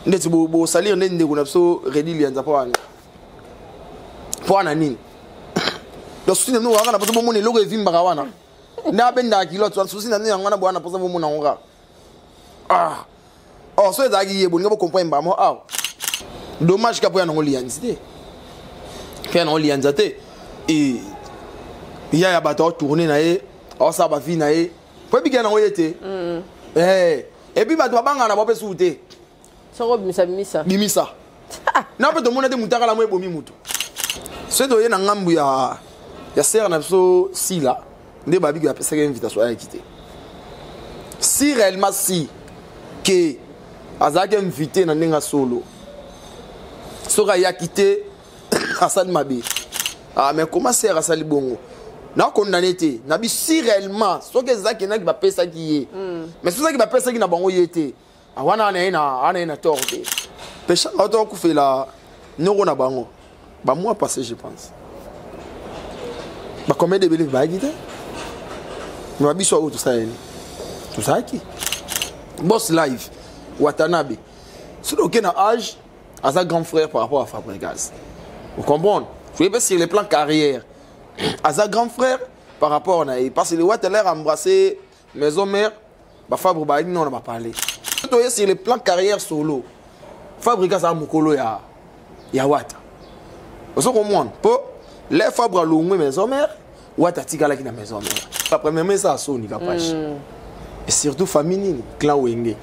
ndeti bo salir ndende kuna so redili yanza po ana nini do sutine no wanga na poso bo moni logo evimba kawana na benda kilo to susina ni ngwana bo ana poso bo mona ngora oh so ezaki yebo ngabo comprendre ba mo dommage ka po ya ngoli yanzite pe na ngoli yanzate et ya bato tourner na ye o sa ba vie na ye po bi ke na ngoyete et puis bato banga na bo pe soute soko bimisa na pe to mona de mutaka la mo ebomi mutu so to ye na ngambu ya serre na so sila nde babi ko apesa ke invitation à quitter si réellement si que azaki invité na ndenga solo soka ya quitter asali mabe mais comment c'est asali bongo na condamné te na bi si réellement soka ezaki na ki ba pesa ki ye mais soka ki ba pesa ki na bango yete awana ana na torte péché auto ku fait la noro na bango ba mois passé je pense ba combien de believe ba quitter no biso auto ça tout ça qui boss live Watanabe c'est aucun âge à sa grand frère par rapport à Fabregas vous comprenez je vais sur le plan carrière à sa grand frère par rapport à parce que le Watanabe a embrassé maison mère ba Fabre ba non on va parler sur le plan carrière solo Fabregas a mukolo ya Wata vous comprenez pour les Fabre longue maison mère Wata tikala ki na maison mère après même ça Sony Kapachi et surtout famille clan Wenge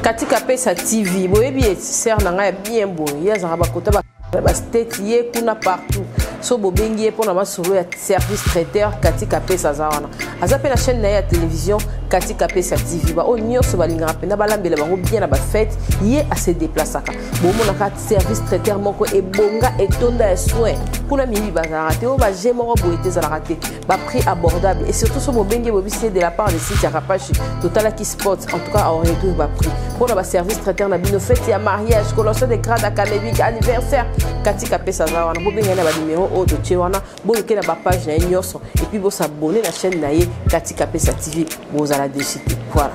katika pesa TV boyebi ser na nga bien bon yazanga bakota ba state ye kuna partout so bobengi pour na masolo ya service traiteur katika pesa zawana azape na chaîne na ya télévision katika pesa TV ba onyo so balinga pena balambela bango bien na ba fête ye a se déplaçaka bomona ka service traiteur moko ebonga etonda ya soin kuna mibi bazara te o ba jemo boité za la raté ba prix abordable et surtout so bobengi bobisi de la part de site Rapachi Total qui Sports en tout cas on retrouve ba prix pour na service traiteur na bino fête ya mariage collation de grade académique anniversaire katika pesa zawana bobengi na ba numéro o de Chewana boyoke na ba page na nyoso et puis bo s'abonner la chaîne na ye katika pesa TV bo za la décide voilà.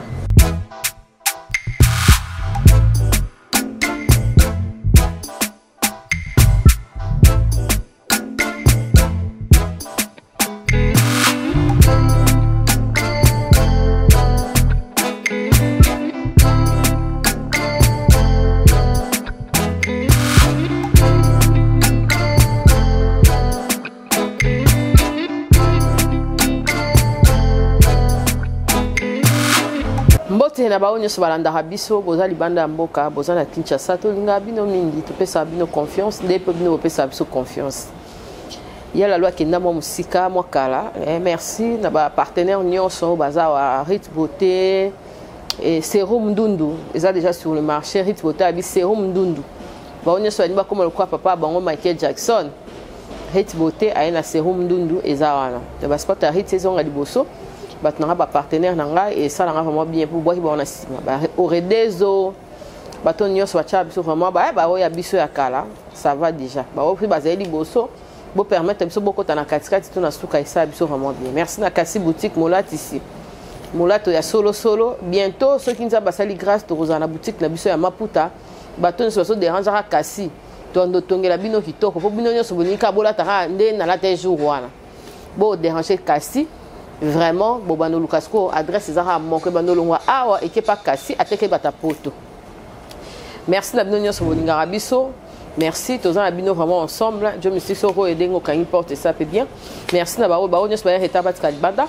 Na baonyo so balanda biso boza libanda mboka boza na Kinshasa to linga bino mingi to pesa bino confiance ndepe bino pesa biso confiance ya la loi kenda mo musika mo kala merci na ba partenaire nyonso baza wa Rit Beauté et Serum Ndundu eza déjà sur le marché Rit Beauté abi Serum Ndundu baonyo so ba comme le quoi papa bango Michael Jackson Rit Beauté aina Serum Ndundu eza wana de ba sport Rit saison ga liboso batnanga ba partenaire nanga et ça nanga vraiment bien pour boire bona sima ba oredezo bato nyos ba cha biso vraiment ba oya biso ya kala ça va déjà ba o pri bazeli boso bo permettre biso boko tana katikati to na suka isa biso vraiment bien merci na kasi boutique Molat ici Molato ya solo bientôt ceux qui nous a basali grâce to rozana boutique na biso ya Maputa bato nyos so déranger kasi to ndo tongela bino kitoko po bino nyos bonika bolata nde na la te jour wana bo déranger kasi vraiment bobano lukasko adresse za monke bandolo ngwa awa ekepa kasi ateke bata poto merci na bino nyonso bolinga rabiso merci tozana bino vraiment ensemble je me suis soko edengo kangi porte ça peut bien merci na ba nyonso ba reta batika libanda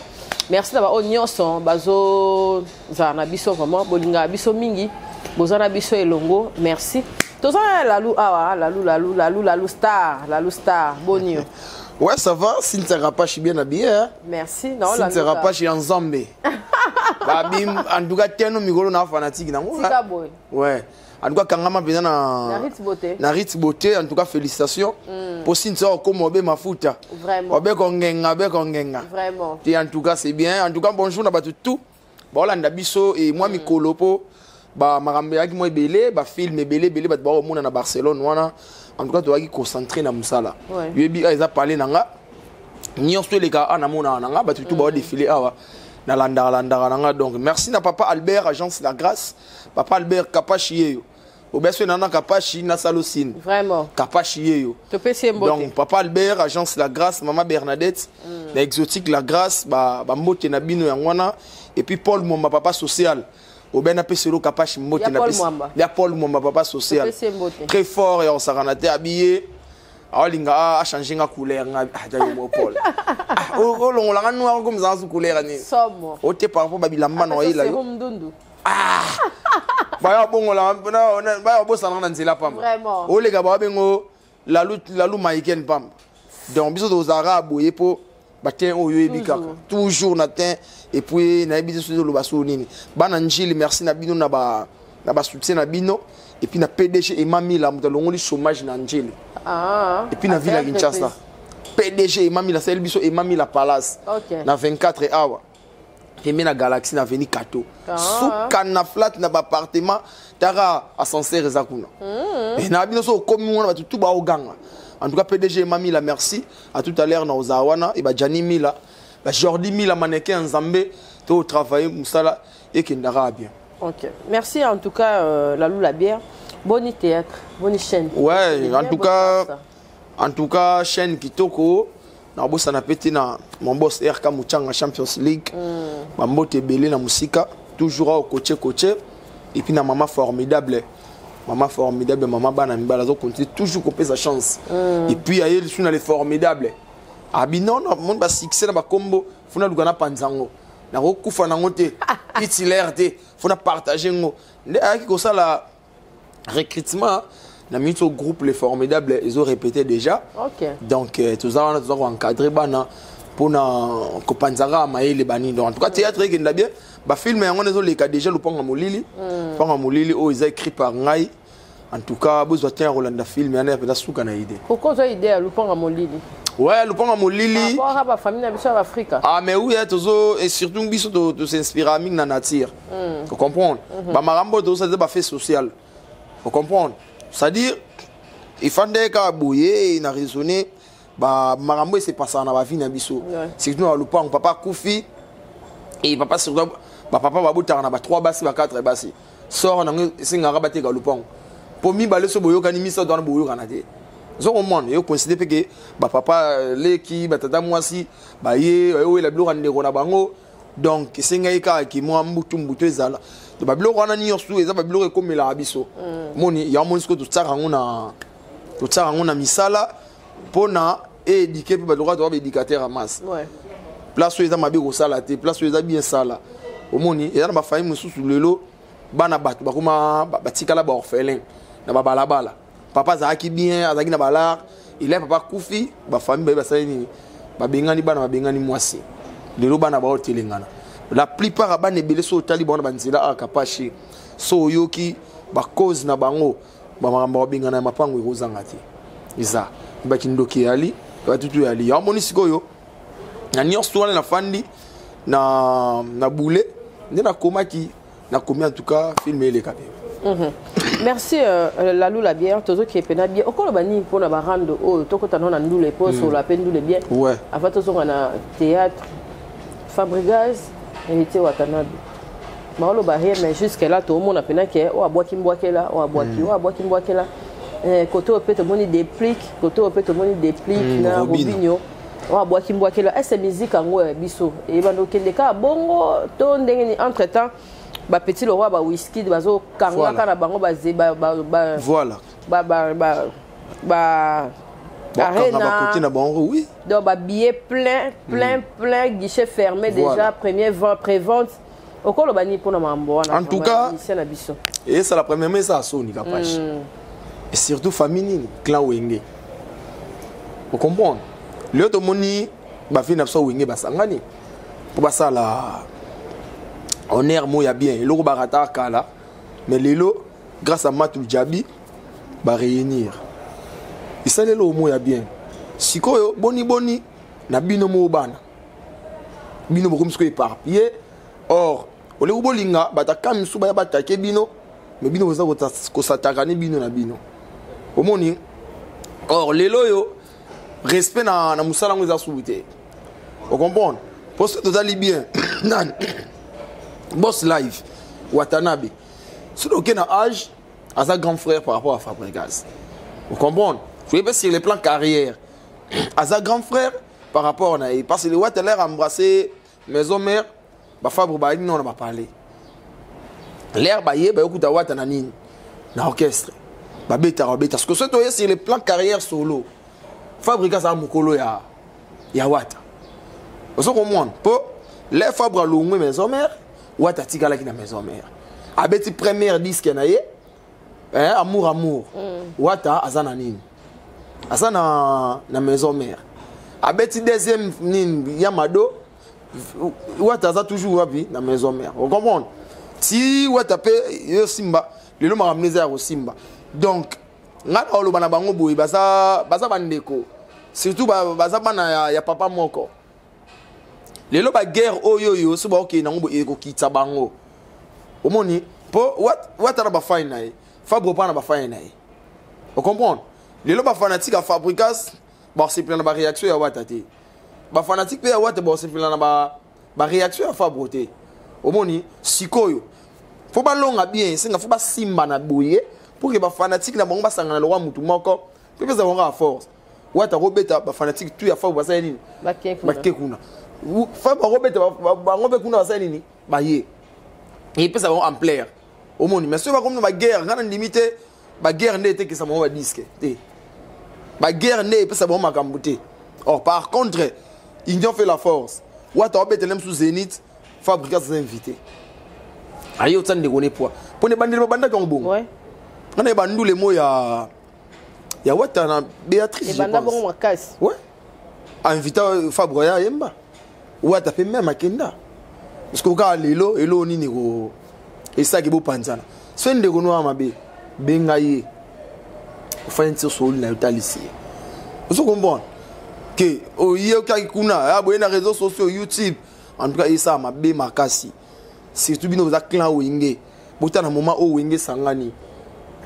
merci na ba nyonso bazo za na biso vraiment bolinga biso mingi bozana biso elongo merci tozana lalu star bonio. Ouais, ça va, Cynthia Rapachi bien habillé. Hein? Merci. Non, Cynthia Rapachi en Zambé. En tout cas, tiens, nous, Migolo, on est fanatique. Ouais. En tout cas, quand on a na Rit Beauté, en tout cas, félicitations. Pour Cynthia, comme Obe Mafuta. Vraiment. Obe Kongenga. Vraiment. Et en tout cas, c'est bien. En tout cas, bonjour, on a tout. Bon, là, on a biso et moi, Mikolo, bah, marambe yaki moi belé, bah, film belé, bah, bah, au monde na Barcelone, wana. En tout cas, tu dois concentrer dans Moussala. Ils ont parlé nanga. Ni on se les gars, on a mon nanga, bah, tout va défiler na landa nanga. Donc, merci na papa Albert, agence La Grâce, papa Albert Kapachi. obeso nana kapashi na salosine vraiment kapashi yeyo donc papa Albert agence La Grâce, maman Bernadette la exotique La Grâce ba mbote na bino yangwana et puis Paul Mwamba papa social obena pesero kapashi mbote na pesi ya Paul Mwamba papa social très fort et on s'arranate habillé alinga a changé nga couleur nga jayo Paul o longola nga noir comme ça sous couleur ni somo o te par rapport babilamba no ila yo baya bongo la baya bossa na nzela pamba vraiment o lega ba bengo la lu maïken pamba donc biso aux arabes yepo batin oyo ebika toujours natin et puis na ebiso so lo baso nini bana njili merci na bino na ba soutien na bino et puis na PDG Emami la muta longoli chômage na njili et puis na ville à Kinshasa PDG Emami la sel biso Emami la palace na 24 hours et na galaxie na veni kato souka na flat na ba appartement tara ascenseur ezakuna et na bino so komi wana ba tout ba oganga. En tout cas, PDG Mami la merci. À tout à l'heure, dans Zawana, et bah Gianni Mila, bah Jordi Mila, mannequin en Zambé, tout travailler Moussala et Kendara bien. Ok. Merci en tout cas, Lalou la bière. Bonne théâtre, bonne chaîne. Ouais, en tout cas, chaîne Kitoko. Na boss na pété na mon boss RK Mouchanga Champions League. Ma mbote belé na musika, toujours au coaché. Et puis na maman formidable. Maman formidable, maman bana mbala zo continue toujours couper sa chance. Et puis ailleurs sur les formidables. Abino non monde ba succès na ba combo, funa lugana panzango. Na rokufa na ngote, itilerte, funa partager ngo. Nde aki ko ça la recrutement na mito groupe les formidables, ils ont répété déjà. OK. Donc tout ça on a encadré bana pour na ko panzara maele bani. Donc en tout cas théâtre qui nda bien. Ba film yango nezo leka déjà Lupango Molili. Lupango Molili o ils a écrit par ngai. En tout cas, besoin de Rolanda film yana peda suka na idée. Pourquoi tu as idée à Lupango Molili? Ouais, Lupango Molili. Par rapport à la famille na biso Afrique. Ah mais oui, tozo et surtout biso de s'inspirer ming na nature. Vous comprenez? Ba marambo to ça ba fait social. Vous comprenez? C'est-à-dire il fallait ka bouyer na raisonner ba marambo c'est pas ça na ba vie na biso. Surtout à Lupango papa Koufi et papa surtout papa va botter na ba 3 bassi ba 4 bassi sort na singa rabaté ga Lupango pour mi balé so boyo kanimi so dans boyo kanate zo omone yo considérer que ba papa leki ba tata mwasi ba ye o la bilo rande na bango donc singa ika ki mo mbutu ezala to ba bilo wana ni yosu eza ba bilo comme la biso moni ya moni ko to tsara ngona misala pona éduquer pe ba droit de éducateur à masse place où ils ont ma bien salaté place où ils ont bien sala au moni et dans ma famille mususu lelo bana batu bakuma batikala ba orphelin na balabala papa zaki bien azaki na balar il est papa Koufi ba famille ba sali ba bengani bana ba bengani mwasi lelo bana ba hotelengana la plupart bana ebele so tali bona banzela akapashi so yoki ba cause na bango ba mamba ba bengana mapango ekozangati iza ba kindoki ali ba tutu ali ya moni sikoyo na nyonso wana na fandi na boule na komaki na komi en tout cas filmer les capes. Merci Lalou la bière tozo qui est pena bien okolo bani pona ba rando o to ko tanona ndule po so la peine ndule bien ouais avant tozo na théâtre Fabregas hérité Watanabe maolo ba rien mais jusqu'à là tout le monde a pena que o aboaki mbwakela o aboaki mbwakela côté peut moni déplique côté peut moni déplique na Robinho wa boaki mbwakela ese musique ngo biso e bando kende ka bongo to ndenge entre temps ba petit le roi ba whisky bazo kanga kana bango bazeba voilà arena ba côté na bango oui donc ba billet plein guichet fermé déjà premier vente pré-vente okolo bani pona mambo wana en tout cas et c'est la première mais ça soni la page et surtout famille clan wenge vous comprenez le to moni ba fi na so wenge basangani pour ça la honneur mo ya bien le barata kala mais lelo grâce à Matou Djabi ba réunir il sale le mo ya bien sikoyo boni na bino mo bana bino bokum sko éparpillé or ole ubolinga batakami suba ya batake bino mais bino boza ko satakani bino na bino omoni or lelo yo respect na musala ngo za subite vous comprenez parce que tozali bien nan boss live Watanabe sur aucun âge à sa grand frère par rapport à Fabregas. Vous comprenez? Je vais pas sur le plan carrière. À sa grand frère par rapport à parce que le Watt a l'air embrassé maison mère, bah Fabre bah non on va parler. L'air bah yé bah écoute à Watt na nini na orchestre. Bah bêta parce que c'est sur le plan carrière solo. Fabregas a mukolo ya Watt. Vous comprenez? Pour les Fabre longue maison mère, Watt a tika la qui na maison mère. A bêti première disque na yé. Amour. Wata azana nini. Azana na maison mère. Abeti deuxième nini Yamado. Wata aza toujours wapi na maison mère. Vous comprenez? Si Wata pe yo Simba, lelo ma ramener au Simba. Donc ngana oloba na bango boyi baza bandeko. Surtout baza bana ya papa moko. Lelo ba guerre oyo so ba OK na ngo eko kitsa bango. Omoni po Wata na ba fine na Fabre pas na ba fine na. Vous comprenez? Les loba fanatique à Fabregas, bah c'est plein de réaction à Watt té. Ba fanatique pe à Watt bah c'est plein de ba réaction à Fabre té. Omoni sikoyo. Faut pas longa bien, c'est faut pas simba na boye pour que ba fanatique na bango ba sangana lo wa mutu moko. Pe pesa bonga à force. Watt robeta ba fanatique tu ya Fabre ba sa nini? Ba kekuna. Fabre robeta ba ngobe kuna ba sa nini? Ba ye. Et pesa bonga ampleur. Au monde, mais si on va comme la guerre, quand on limite, la guerre n'est que ça m'a disque. La guerre n'est pas ça m'a camboté. Or, par contre, ils ont fait la force. Ou à t'embêter même sous Zénith, Fabregas s'est invité. Aïe, autant de gagner poids. Pour les bandits, les bandits qui ont bon. Ouais. On a bandou les mots, il y a Ouattana, Béatrice. Les bandits bon, casse. Ouais. Invité Fabregas, Yemba. Ou à taper même à Kenda. Parce qu'au cas, l'élo, l'élo, ni négo. Et ça qui est beau panzana. C'est une de nos amabé. Bengaye. Enfin, c'est sur le ici. Vous comprenez? Que au yéka kuna, aboye na réseaux sociaux YouTube. En tout cas, il ça amabé makasi. Surtout bino za clan wingé. Bota na moment o wingé sangani.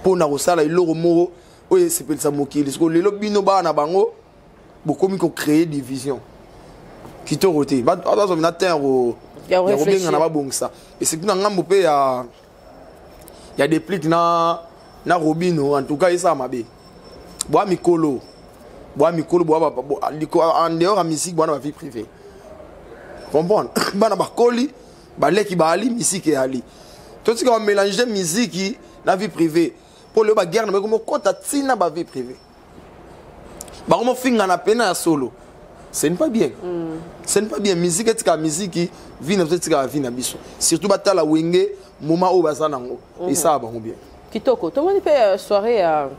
Pour na rosala iloro moro. Oye c'est peut ça mokili. Parce que le lobino ba na bango. Beaucoup mi ko créer division. Qui te roté. Ba ça na terre au il y a ça. Et c'est que dans il y a des pliques na Robino, en tout cas, il y a ma bé. Bois Mikolo, en dehors de la musique, bois ma vie privée. Comprends? Bana bakoli, baleki bali, musique et ali. Tout ce qu'on mélange musique et la vie privée. Pour le bagarre, mais comment compte tina ba vie privée. Bah comment finga na pena solo. Ce n'est pas bien. Ce n'est pas bien. Musique est la musique qui vit dans cette vie na biso. Surtout bata la wenge moment où basa nango. Et ça va bien. Kitoko, tout le monde fait soirée à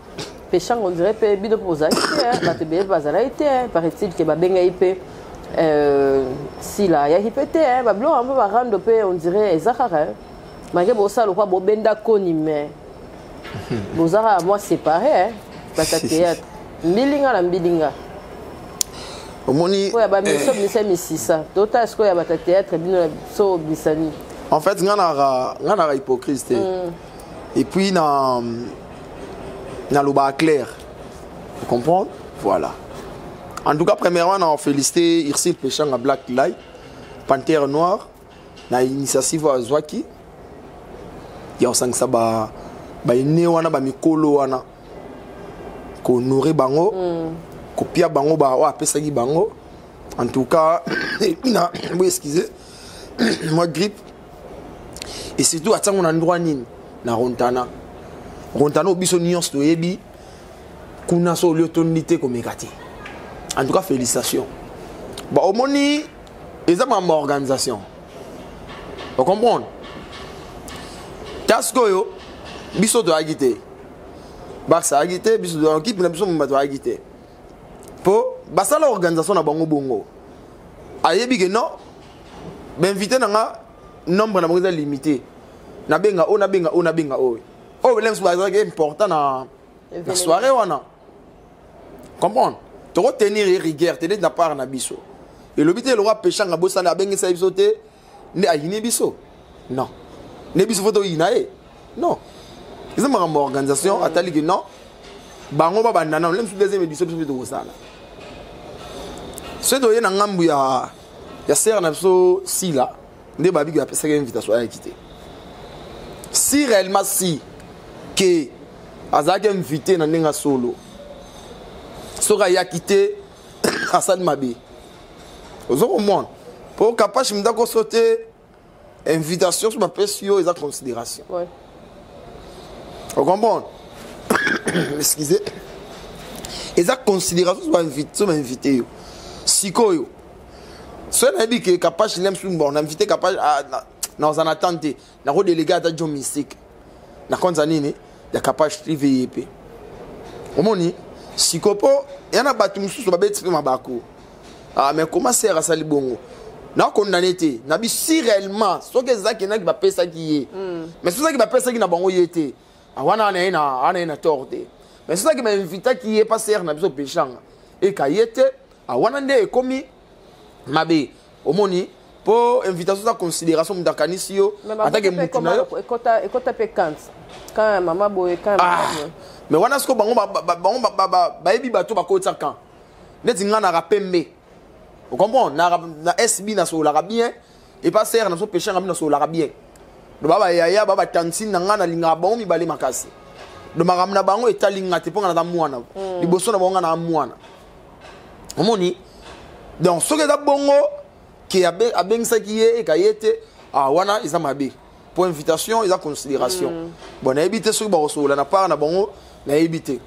Péchang, on dirait que bido posa été, bah te bien bazala été, paraît-il que babenga ipé si là ya hipété, bah blo un peu va rendre pe on dirait ezakara. Malgré bossa le quoi bobenda koni mais bozara moi séparé bah ta théâtre. Mbilinga na mbilinga. Omoni ko ya ba miso bisa misisa tota est-ce que ya ba théâtre bino so bisani en fait ngana hypocrite et puis na le bas clair vous comprenez voilà en tout cas premièrement on félicité Irsil Péchang à Black Light Panthère Noire na initiative à Zwaki ya osangisa ba ine wana ba mikolo wana ko nourrir bango copia bango ba wa pesaki bango en tout cas na vous excusez moi grippe et surtout atango na ndroit nini na Rontana biso nyonso toyebi kuna so lio tonité ko mekati en tout cas félicitations ba omoni eza ma organisation vous comprenez tasko yo biso to agité baksa agité biso do équipe na biso mba to agité po basala organisation na bango bongo ayebi que non m'inviter nga nombre na bango limité na benga o oh l'aime soirée est important na soirée wana comprendre to retenir rigueur tenir na part na biso et le but le roi Péchang a bossa na benga sa biso te ne ayini biso non ne biso photo inae non ils ont ma organisation atali que non bango ba bandana l'aime sous deuxième édition biso to sala c'est doyer na ngambu ya ser na biso sila nde babi ko apesa invitation à quitter si réellement si que azaki invité na ndenga solo soka ya quitté asali mabe ozo comprendre pour capable m'da ko sauter invitation sur ma pesio et considération ouais vous comprenez excusez et considération sur invité sikoyo so na bi que capable l'aime sur bon invité capable na en attente na ko délégué à John Mystique na konza nini ya capable VP omoni sikopo yana batu mususu ba beti mabako mais comment sert ça libongo na condamné te na bi si réellement so que ça qui na ba pesa qui mais c'est ça qui ba pesa qui na bango yete awana na torde mais c'est ça qui m'a invité qui est passé na biso péchanga et kayete awana nde komi mabe omoni pour invitation de considération mudakanisio attaque mutuna ekota pe quand maman boye quand mais wana sko bango ba ebi bato ba ko tsaka neti nga na rapembe vous comprenez na SB na so la bien et pas ser na so péché na so la bien do baba yaya baba tantine na nga na linga bango mi bale makasi do maramna bango etalinga te ponga na mwana liboso na bango na mwana omoni donc ce que da bongo qui a bengisa qui est kayete wana isa mabe pour invitation isa considération bon na éviter ce que ba so la na part na bongo na éviter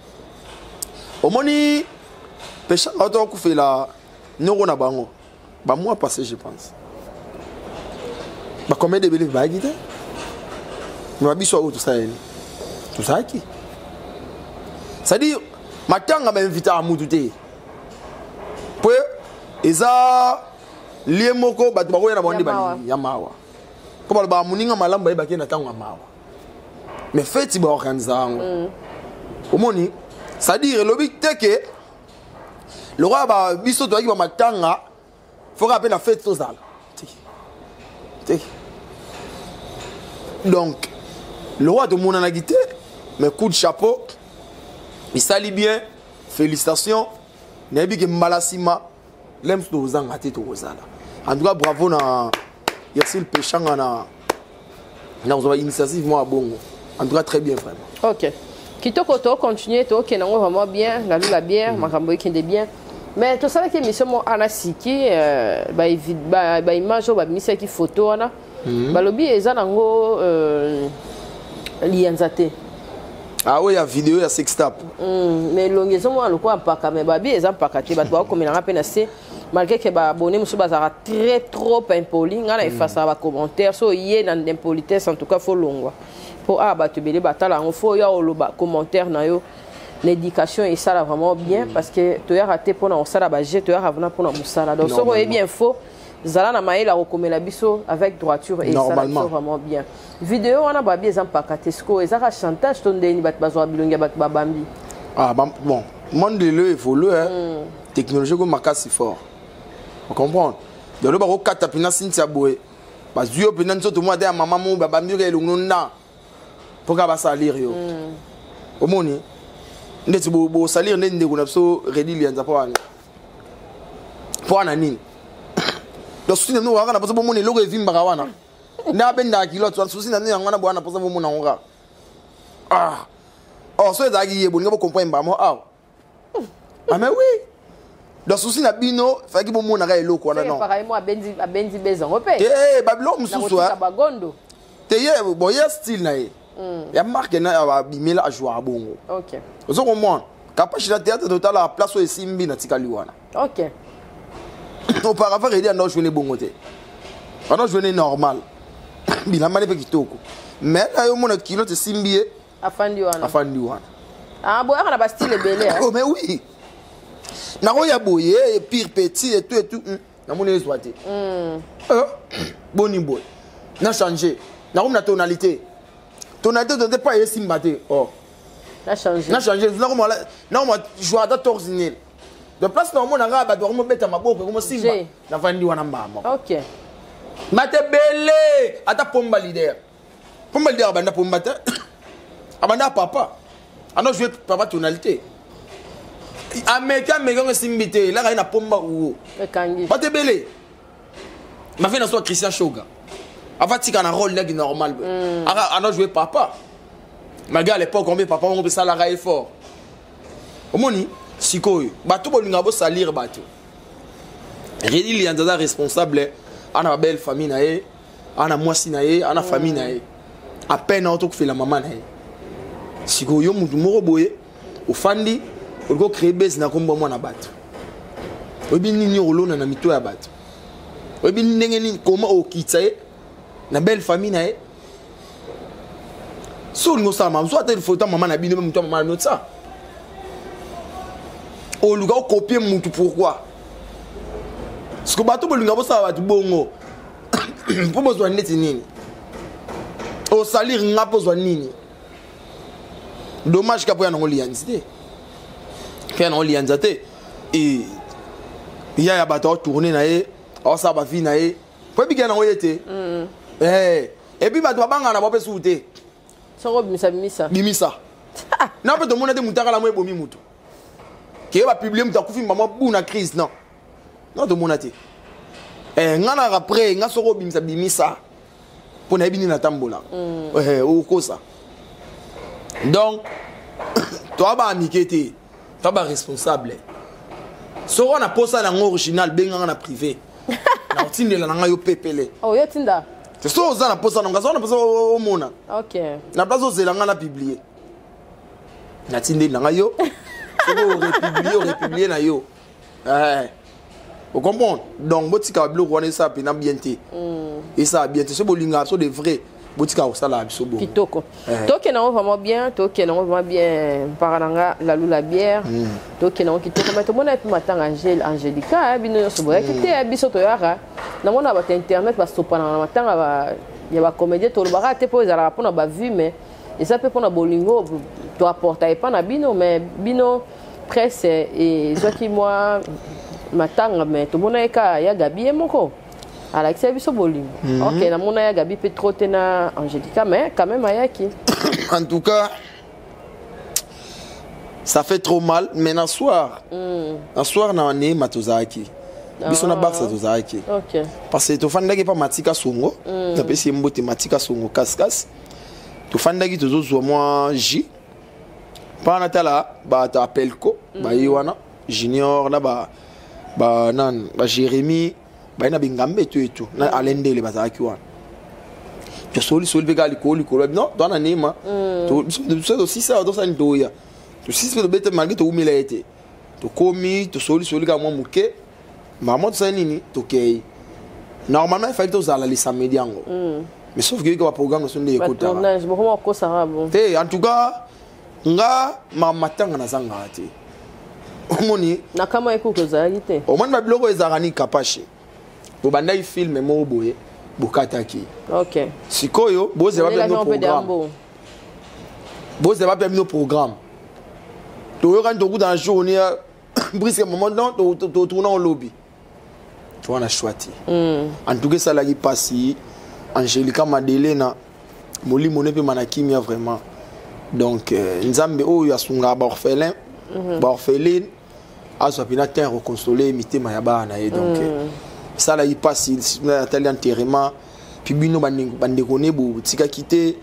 omoni péché auto ku fait la noro na bango ba mois passé je pense ba combien de believe ba guide mais biso auto ça tout ça qui ça dit matanga ba inviter à mututé pour eza lié moko batu bako na bonde ba ya mawa ko ba muninga malamba ba kena tango mawa mais feti ba organizango omoni ça dire le but que le roi ba biso to ba matanga faut rappeler la fête tozala donc le roi de mon anagité mais coup de chapeau il sali bien félicitations nebi ke malasima l'aime to zanga te to zala en tout cas bravo na Yassine Péchanga na on initiative moi bongo en tout cas très bien vraiment OK kitoko to continuer to ke nango vraiment bien la bière makambo ekende bien mais to sala ke mission mo anasiki ba image ba misa ki photo wana balobi eza nango lianzate ah oui, il y a vidéo, il y a sextape. Mais l'ongaison moi le quoi pas mais babi ils ont pas caté ba to comme na peine assez malgré que ba abonné monsieur bazara très trop impoli ngana efface ba commentaire so yé dans l'impolitesse en tout cas faut longwa pour ba te belé batala on faut ya oloba commentaire na yo l'éducation et ça là vraiment bien parce que tu as raté pour on ça là ba j'ai tu as revenir pour on ça là donc so est bien faux zala na maïla rekomela biso avec droiture et ça là vraiment bien vidéo on a babi ils ont pas caté ce ezaka chantage ton deni bat bazwa bilonga bat babambi bon monde le évolue technologie comme makasi fort on comprend de le baro katapina sintia boé bazio pena nzoto moi de maman mo babambi ke lununa pour ka ba salir yo omoni ndeti bo salir ndende kuna so redilianza pour nini donc si nous on a pas bon money logo evimba kawana na benda kilo to so si na ngwana bwana posa bo mona ngora so ezaki yebo ngabo comprendre ba mo mais oui donc si na bino faki bo mona ka eloko wana non pareillement abendi bezango pe babilo mususu bagondo te ye bon ya style na ye ya marque na ba bimela a jouer bongo OK ozo comprendre capacité de théâtre total la place au simbi na tikali wana OK auparavant il y a un jouer bon côté on jouer normal bilamba ne kitoko mais là yo mona kilo te simbié afandi wana boya kana ba style belé oh mais oui na ko ya boye pire petit et tout na mona ezwate boni boy na changer na comme la tonalité de pas y simbaté na changer na moi jouer à 14 000 de place na mona nga ba do mo beta maboko comme simba na fandi wana mbamo OK matebele ata pomba leader banda pomba te abanda papa ana jouer papa tonalité ameka megongo simbité la na pomba ou ekangi matebele ma fait na so Christian Shoga avatika na rôle nèg normal ana jouer papa malgré à l'époque on papa on peut ça la raille fort omoni sikoyo bato bolinga bo salir bato Redi Lianzaza responsable ana belle famille na ye ana mwasi na ye ana famille na ye à peine auto que fait la maman na ye sikoyo mutu moko boye ofandi oliko créer base na kombo mwana bato obi nini olona na mito ya bato obi ndenge nini koma okitsa ye na belle famille na ye so ngo sa maman so ate photo maman na bino mutu maman na ça o luga o copier mutu pourquoi parce que bato bolinga bo sa bato bongo pour besoin neti nini o salir nga besoin nini dommage qu'après on lianzité quand on lianzité et il y a bato tourner na ye o sa ba vie na ye po bi kana o yete et puis bato banga na bo pe souté soko bimisa na pe to mona de mutaka la mo ebomi mutu qui va publier mutu akufi maman buna crise non to mona te ngana après nga soko bimisa pour na bini na tambola o kosa donc toi ba amikete toi ba responsable soko na posa na original benga na privé na otindela na nga yo pepele oh yo tinda c'est ça za na posa na nga na posa o mona OK na place o zela nga na publier na tinde na nga yo soko republier na yo vous comprenez donc botika blo rwanda ça pena bien té et ça bien té c'est bolinga so de vrai botika ko sala biso bon kitoko toke na vraiment bien toke na vraiment bien paranga la lula bière toke na kitoko mais to mona pe matanga Angelica bino so boya kité biso to yara na mona ba internet ba sopana na matanga ba ya ba comédien to ba te po ezala pona ba vue mais et ça peut pona bolingo to apporter pas na bino mais bino presse et soit qui moi matanga mais to mona eka ya Gabi moko ala que biso bolingo OK na mona ya Gabi peut trop tena Angelica mais quand même ayaki en tout cas ça fait trop mal mais un soir na ne matozaki biso na baksa tozaki OK parce que to fandaki pa matika songo na pesi mbote matika songo kaskas to fandaki tozo zo moi J pa na tala ba ta appelko ba yiwana junior na ba nan ba Jérémy ba ina bingambe tu na alendele bazaki wana to soli vega likoli ko non dans anima to so aussi ça dans une doya to si se bete malgré to umila été to komi to soli ka moi muke maman ça nini to kei normalement il fallait to zala les samedi yango mais sauf que le programme sont des écoutes tournage beaucoup ko ça bon en tout cas nga mamatanga na zanga ate omoni na kama ekuko zalite omoni ba biloko ezarani kapashi bo bandai film mo boye bokataki OK sikoyo boze ba permis programme boze ba permis programme to yo kan to dans la journée brisque moment non to tourner au lobby tu on a choisi en tout cas ça la qui passe Angelica Madelena molimo ne pe manakimia vraiment donc nzambe oyo asunga ba orphelin ba orpheline azo pina terre reconsoler mitema ya bana et donc ça là il passe na tali enterrement puis bino bande koné bo tika quitter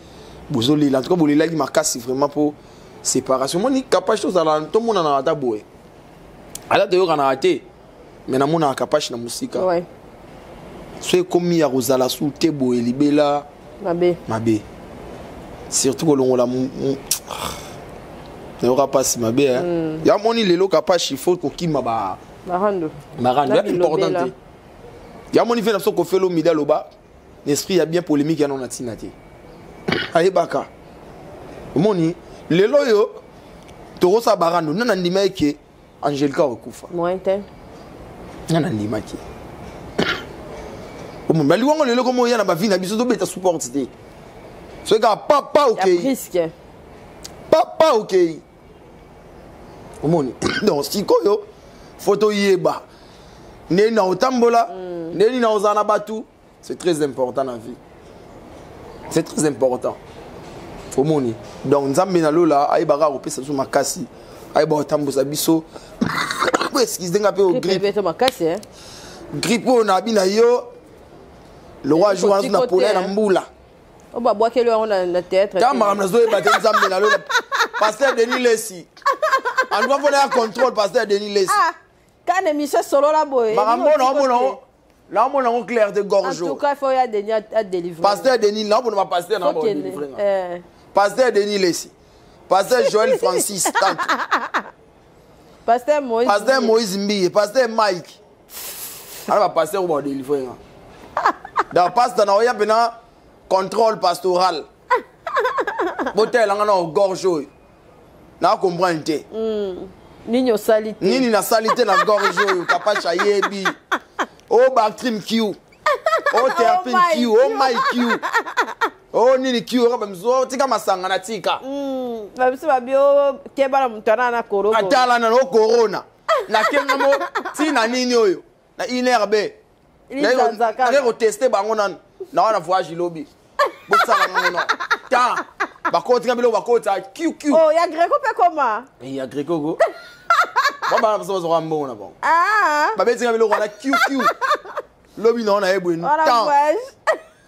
bozoli en tout cas bolela ki makasi vraiment pour séparation moni capable chose ala to mona na ata boye ala de yo kana raté mais na mona capable na musika ouais so comme ya rozala sous te boye libela mabe surtout que l'on la ne aura pas si mabe hein ya moni lelo capable il faut ko kima ba marando important ya moni fait na so ko felo midaloba l'esprit ya bien polémique ya non atinati aye baka moni lelo yo to sa barando nana ndima eke Angelica okufa mointe nana ndima ki o mon bali wango lelo komo ya na ba vie na biso to beta support te so ka papa OK risque papa OK o moni donc sikoyo photo yeba ne na otambola ne na ozana batu c'est très important dans la vie c'est très important omoni donc nzambe na lola ayebaka kopesa biso makasi ayeba otambusa biso excuse nga pe o grippe makasi hein grippe on a bina yo le roi jour na pole na mbula On va boire quel on a le théâtre. Quand madame Nazo est battue ensemble dans le pasteur Denis Lessi. On doit faire un contrôle pasteur Denis Lessi. Ah, quand l'émission solo la boy. Maman là on a clair de gorge. En tout cas, il faut y a Denis à délivrer. Pasteur Denis là on va pasteur na délivrer. Pasteur Denis Lessi. Pasteur Joël Francis Tank. Pasteur Moïse Mbiye, pasteur Mike. Alors pasteur on va délivrer. Dans pasteur na oya bena contrôle pastoral. Botel nga na gorge. Na comprendre te. Nini salité. Nini na salité na gorge yo kapacha yebi. O Bactrim Q. O Terpin Q, o Mike Q. O nini Q ka bamzo tika masanga na tika. Babisi babio kebala mutana na corona. Atala na corona. Na kenga mo tina nini oyo. Na inerbe. Na ko tester bango na wana voyage lobby. Botsala ngono. Ta. Bakoti ngabilo bakota QQ. Oh, ya Greco pe comment? Ya Greco go. Baba na so so mbona bon. Ah. Ba beti ngabilo wana QQ. Lobby na na ebwe nu. Ta.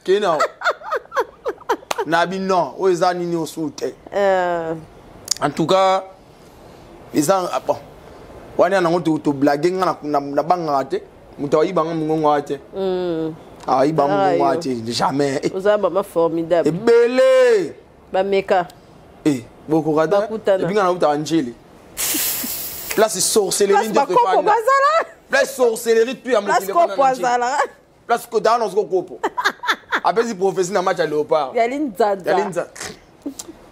Kena. Na bi non, o ezani ni osute. En tout cas, ils ont bon. Wana na ngoto to blaguer na banga te. Mutayi banga mungo ate. Ah, il va jamais. Vous avez ma formidable. Et belé. Ba meka. Eh, beaucoup rada. Et puis on a eu Angeli. Là c'est sorcellerie de Stéphane. Là sorcellerie tu as motivé. Là ce que dans nos copo. Après si professeur na match à Léopard. Yaline Zada. Yaline Zada.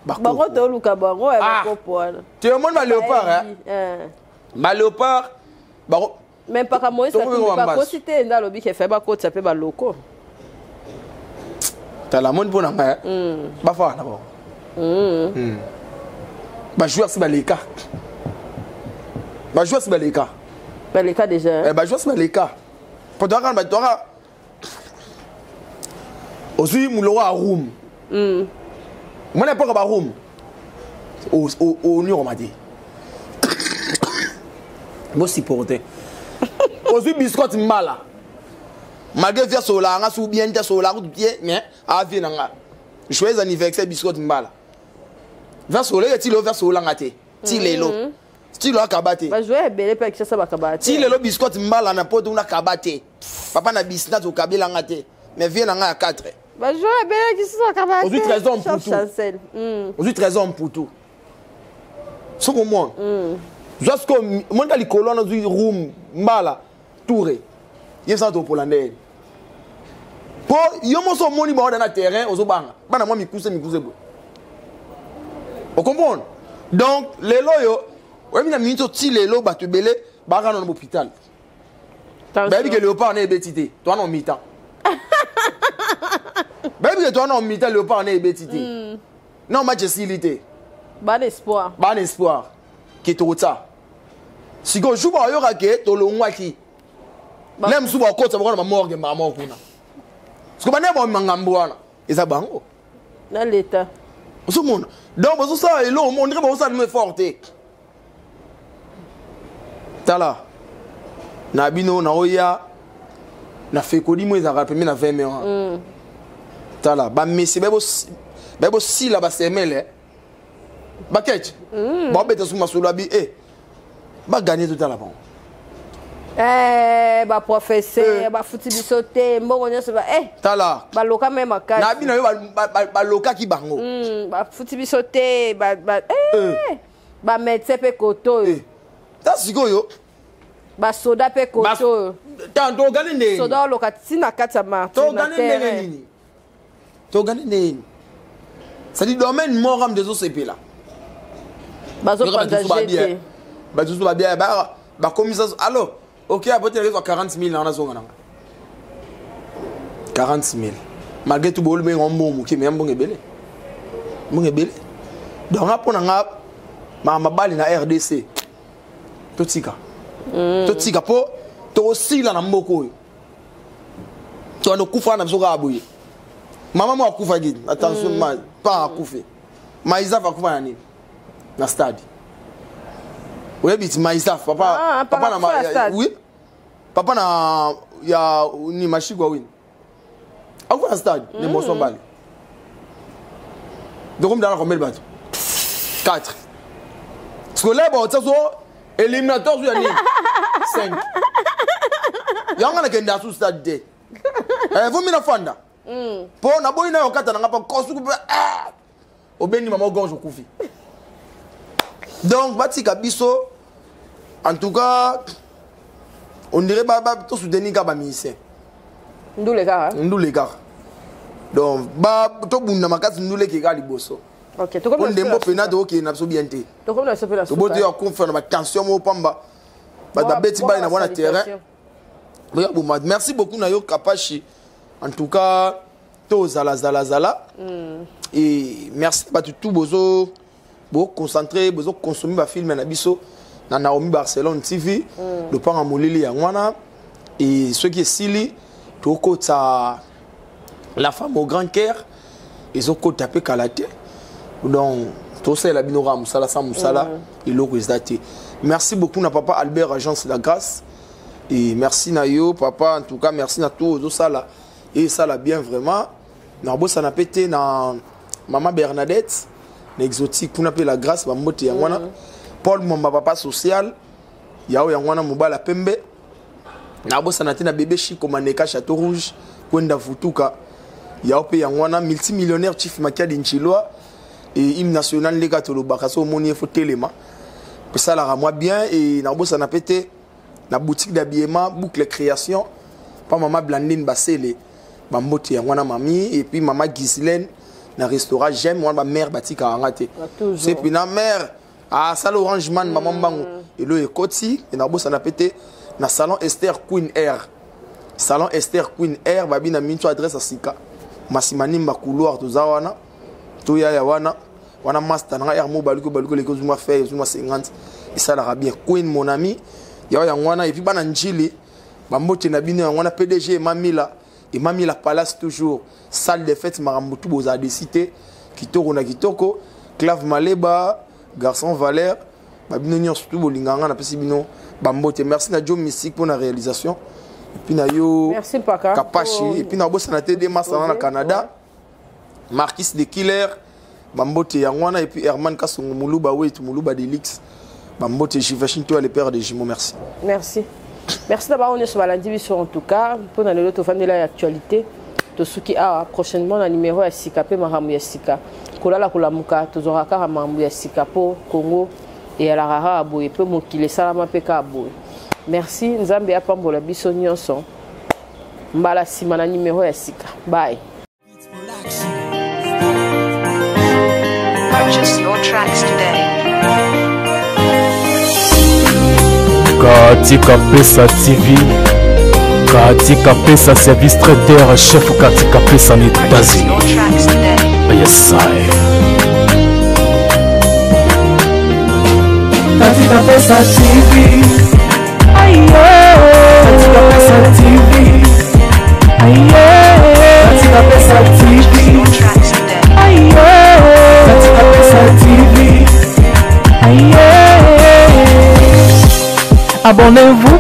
Bango to luka bango e ba copo. Tu es monde ma Léopard hein. Ma Léopard. Baro même pas comme moi ça pas cité dans lobby qui fait ba côte ça peut ba loko. T'as la monde pour na ba fa d'abord. Ba joueur c'est ba leka. Ba joueur c'est ba leka. Ba leka déjà. Ba joueur c'est ba leka. Pour toi quand ba toi aussi mulo a room. Moi n'est pas ba room. Au New Romadi. Moi supporter. Ozu biscuit mala. Malgré faire sola, nga sou bien te sola ku pied, mais a vie nga. Joyeux anniversaire biscuit mala. Vers sola ti lo vers sola ngate. Ti lelo. Ti lo akabate. Ba jouer belé pa ki ça ba kabate. Ti lelo biscuit mala na poto na kabate. Papa na business au kabela ngate. Mais vie nga 4. Ba jouer belé ki ça kabate. Ozu 13 ans pour tout. Ozu 13 ans pour tout. So comment? Jusqu'au monde ali colonne du room mala. Touré. Il sont au Pollandais. Pour yomo so moni ba dans le terrain aux obanga. Bana moi mi couser. Vous comprenez? Donc les loyo, ouais mina minto ti les lo ba te belé ba dans l'hôpital. Baby que Léopard n'est bétité. Toi non mi-temps. Baby que toi non mi-temps Léopard n'est bétité. Non match facilité. Ban espoir. Ban espoir. Qui est ça. Si go joue ba yo rake to lo ngwaki. Même si vous avez un morgue, vous avez un ce que vous avez un ils ont bango. Dans l'état. Donc, vous savez, là, on dirait que vous avez fort. Tala. Nabino, Naoya, na fait que moi, ils ont rappelé, na 20 ans. Tala. Bah, mais c'est bien si là-bas, c'est mêlé. Bah, qu'est-ce que bah, bête, sur ma soulabi, bah, gagner tout à l'heure. Ba professeur, ba futi bisote, mbongo nyonso ba tala. Ba loka même akati. Na bino ba loka ki bango. Ba futi bisote, ba médecin pe koto. Ta sikoyo. Ba soda pe koto. Tanto gane ne. Soda loka tina kata ma. To gane ne nini. To gane ne. Ça dit domaine moram des OCP là. Ba zo pandager. Ba zo ba bien ba commissaire allô. Ok, après tu as 40 000 dans la zone. 40 000. Malgré tout, il y a un bon qui est bon et belé. Bon et belé. Donc, après, on a ma balle na RDC. Tout tika. Tout tika. Pour tu aussi là, na mboko. Tu as le coup na biso abouye. Maman moi kufa gid. Attention, pas kufa. Maïsa va kufa nani. Na stade. Oui, mais Maïsaf, papa na oui. Papa na ya ni machigwa win. Au stade, les mots sont balés. Donc on a combien de bateaux? 4. Parce que là, bon, ça soit éliminatoire sur la ligne. 5. Il y a un qui est sous stade D. Vous m'avez fanda. Pour na boy na yokata na ngapa kosu ku obeni mama gorge kufi. Donc bati kabiso en tout cas on dirait baba to soutenir ka ba ministère. Ndou les gars. Donc ba to bunda makasi ndule ke ka liboso. OK, to comme ndembo pena to ke na so bien te. To comme na so pena. To bote ya confirmer ba tension mo pamba. Ba beti ba na wana terrain. Merci beaucoup na yo Kapashi. En tout cas, tout zala. Et merci à tout bozo, concentré, bozo consommer ma film na biso na Naomi Barcelone TV, le pan amolili ya ngwana et ceux qui est sili to kota la femme au grand cœur, ils ont tapé kalaté. Donc tout ça la binora musala sa musala et loko isdate. Merci beaucoup na papa Albert Agence de la Grâce et merci na yo papa en tout cas merci na tout ça là. Et ça l'a bien vraiment. Narbo ça n'a pété na maman Bernadette, l'exotique qu'on appelle la grâce, mamote yangwana. Paul mon papa social, yao yangwana mobala pembe. Narbo ça n'a été na bébé chic comme Aneka Château Rouge, kwenda futuka. Yao pe yangwana multimillionnaire chief makia d'Inchiloa et hymne national les gars tolo bakaso moni faut téléma. Puis ça la rend bien et narbo ça n'a pété na boutique d'habillement boucle création. Pas maman Blandine Bassele. Bambote ya mwana mami et puis maman Ghislaine na restaurant j'aime moi ma mère batika angate c'est puis na mère ah ça l'orange man maman bango et le ekoti et na bossa na pété na salon Esther Queen Air babi na minto adresse à sika masimani makouloir to zawana to ya wana master na air mo baliko les causes moi faire moi 50 et ça la bien Queen mon ami ya wana et puis bana njili bambote na bino wana PDG mamila et mami la palace toujours salle de fête marambutu boza de cité kitoko na kitoko clave maleba garçon Valère babino nyon surtout bolinganga na pesi bino bambote merci na Joe Mystique pour la réalisation et puis na yo merci Paka Kapashi et puis na bossa na TD Masana na Canada Marquis de Killer bambote yangwana et puis Herman Kasongo Muluba Wait Muluba Delix bambote Jivashinto le père de Jimo merci d'avoir on est sur la division en tout cas pour dans le fan de l'actualité to suki a prochainement na numéro ya sika pe mahamu ya sika kolala kulamuka tozora ka mahamu ya sika po Congo et la rara aboye pe mokile salama pe ka aboye merci nzambe ya pambola biso nyonso mbala sima na numéro ya sika bye. Purchase your tracks today. Katika Pesa TV, Katika Pesa Service Trader, chef Katika Pesa en États-Unis. Yes, I. Katika Pesa TV, aye. Katika Pesa TV, aye. Katika Pesa TV, aye. Katika Pesa TV, aye. Abonnez-vous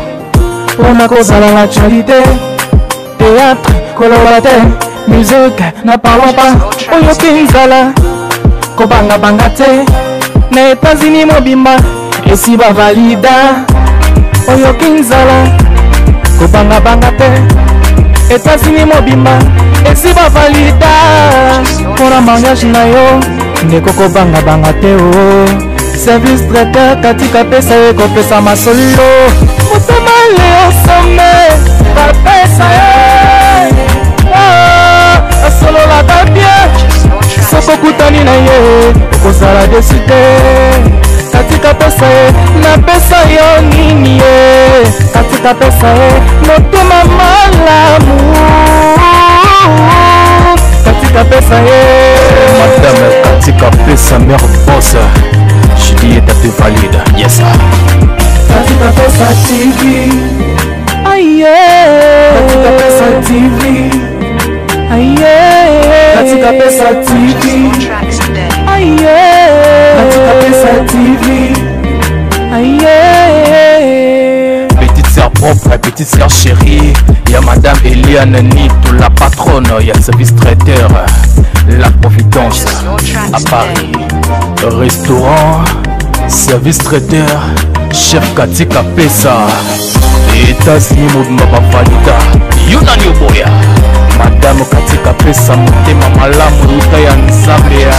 pour ma cause à l'actualité. Théâtre, collaborateur, musique, n'a parlons pas. Oyo Kinzala, Kobanga Bangate, na États-Unis Mobimba, et si va valida. Oyo Kinzala, Kobanga Bangate, États-Unis Mobimba, et si va valida. Pour la mariage na yo, ne Kobanga Bangate oh. Service traiteur Katika Pesa eko pesa masolo Mutema leo some Kapesa Asolo la tabie Soko kutani na ye Kozala desite Katika Pesa Na pesa yo nini ye Katika Pesa Mutema malamu Katika Pesa Madame Katika Pesa mère boss Julie est assez valide, yes sir. Katika Pesa TV, aïe. Katika Pesa TV, aïe. Katika Pesa TV, aïe. Katika Pesa TV, aïe. Petite sœur propre, petite sœur chérie, y'a madame Eliane Nito, la patronne, y'a le service traiteur, la Providence à Paris. Restaurant, service traiteur, chef Katika Pesa. États-Unis mobimba bavalida yunani oboya madame Katika Pesa motema malamu luta ya nzambe ya